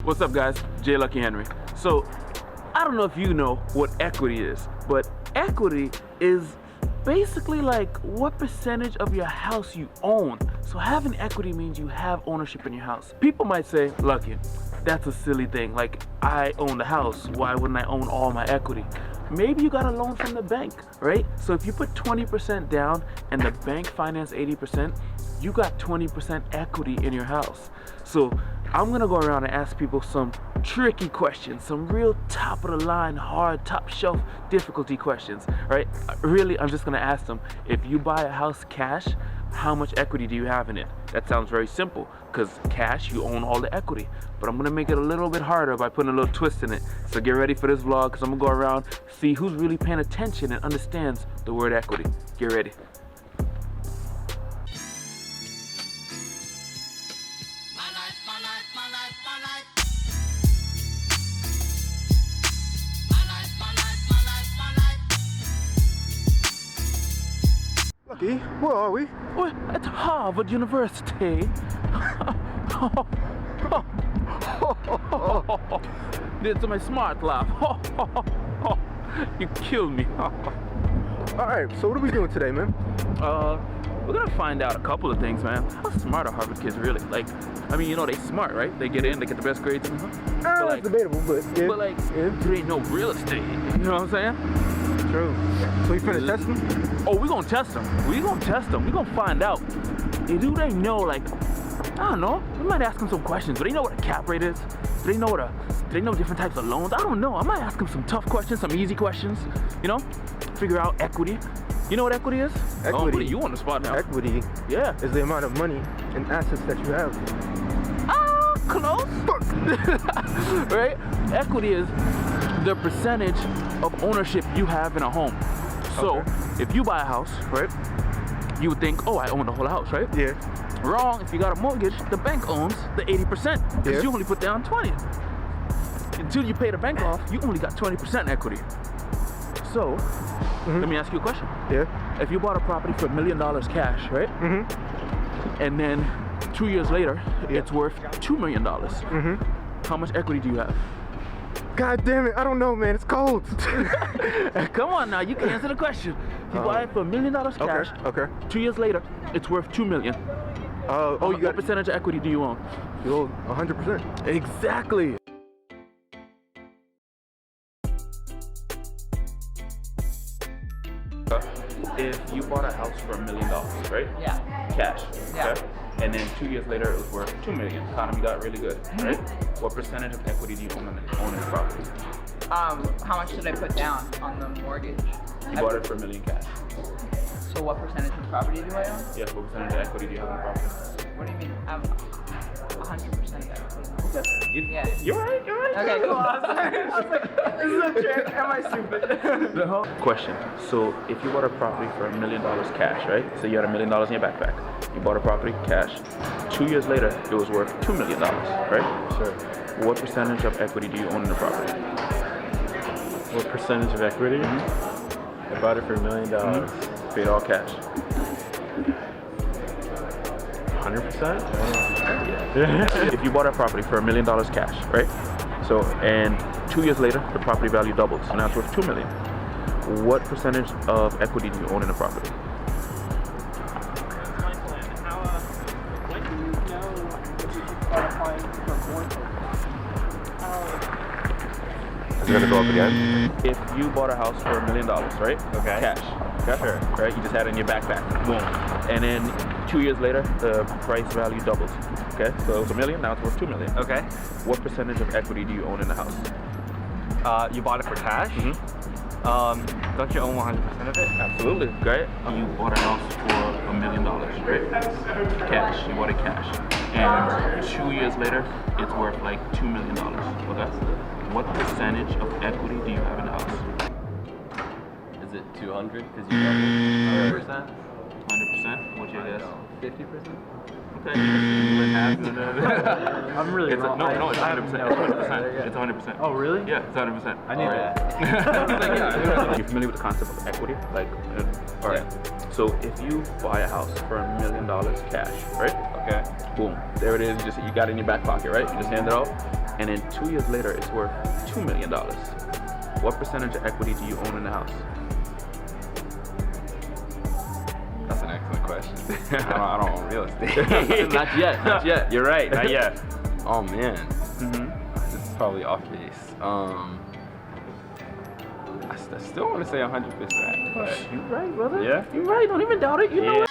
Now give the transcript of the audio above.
What's up, guys? J. Lucky Henry. So, I don't know if you know what equity is, but equity is basically like what percentage of your house you own. So having equity means you have ownership in your house. People might say, Lucky, that's a silly thing. Like, I own the house. Why wouldn't I own all my equity? Maybe you got a loan from the bank, right? So if you put 20% down and the bank financed 80%, you got 20% equity in your house. So I'm gonna go around and ask people some tricky questions, some real top of the line, hard, top shelf difficulty questions, right? Really, I'm just gonna ask them, if you buy a house cash, how much equity do you have in it? That sounds very simple, because cash, you own all the equity. But I'm gonna make it a little bit harder by putting a little twist in it. So get ready for this vlog, because I'm gonna go around, see who's really paying attention and understands the word equity. Get ready. Lucky, where are we? Well, at Harvard University. This is my smart laugh. You killed me. Alright, so what are we doing today, man? We're gonna find out a couple of things, man. How smart are Harvard kids really? Like, I mean, you know, they smart, right? They get in, they get the best grades and stuff. It's debatable, but yeah. But like, there ain't no real estate. You know what I'm saying? True. So we finna test them? Oh, we gonna test them. We gonna test them. We gonna find out. Do they know, like, I don't know. We might ask them some questions. Do they know what a cap rate is? Do they know do they know different types of loans? I don't know. I might ask them some tough questions, some easy questions. You know, figure out equity. You know what equity is? Equity. Oh, you on the spot now. Equity. Yeah. Is the amount of money and assets that you have. Close. Right? Equity is the percentage of ownership you have in a home. So, if you buy a house, right, you would think, oh, I own the whole house, right? Yeah. Wrong. If you got a mortgage, the bank owns the 80% because you only put down 20. Until you pay the bank off, you only got 20% equity. So, let me ask you a question. Yeah. If you bought a property for $1 million cash, right? And then 2 years later, it's worth $2 million. How much equity do you have? God damn it, I don't know, man. It's cold. Come on now, you can answer the question. You buy it for $1 million cash. Okay. 2 years later, it's worth $2 million. What percentage of equity do you own? You own 100%. Exactly. If you bought a house for $1 million, right? Yeah. Cash. Yeah. Okay? And then 2 years later, it was worth $2 million. Economy got really good, right? What percentage of equity do you own in the property? How much did I put down on the mortgage? You bought it for $1 million cash. So what percentage of property do I own? Yeah, what percentage of equity do you have in the property? What do you mean? I'm 100% of equity. Yeah. You're right. Okay, cool. I was like, this is a trick. Am I stupid? Question. So if you bought a property for $1 million cash, right? So you had $1 million in your backpack. You bought a property cash. 2 years later, it was worth $2 million, right? Sure. What percentage of equity do you own in the property? What percentage of equity? I bought it for $1 million. Paid all cash. 100%? If you bought a property for $1 million cash, right? So, and 2 years later, the property value doubled. So now it's worth $2 million. What percentage of equity do you own in the property? Is it gonna go up again? If you bought a house for $1 million, right? Okay. Cash. Sure. Right? You just had it in your backpack. Boom. And then 2 years later, the price value doubled. Okay? So it was $1 million, now it's worth $2 million. Okay. What percentage of equity do you own in the house? You bought it for cash? Don't you own 100% of it? Absolutely. Right? You bought a house for $1 million, right? Cash. You bought it cash. And 2 years later, it's worth like $2 million. Okay? What percentage of equity do you have in the house? Is it 200? Because you doubled 100%? 100%? What's your guess? 50%? Okay, you went half. I'm really wrong. No, it's 100%. It's 100%. It's 100%. Oh, really? Yeah, it's 100%. I knew that. You're familiar with the concept of equity? Like, all right. So if you buy a house for $1 million cash, right? Okay. Boom. There it is. You got it in your back pocket, right? You just hand it out. and then 2 years later it's worth $2 million. What percentage of equity do you own in the house? That's an excellent question. I don't own real estate. Not yet, not yet. You're right, not yet. Oh man, Mm-hmm. this is probably off base. I still want to say 100%. But You right, brother. Yeah? You right. Don't even doubt it. You know Yeah.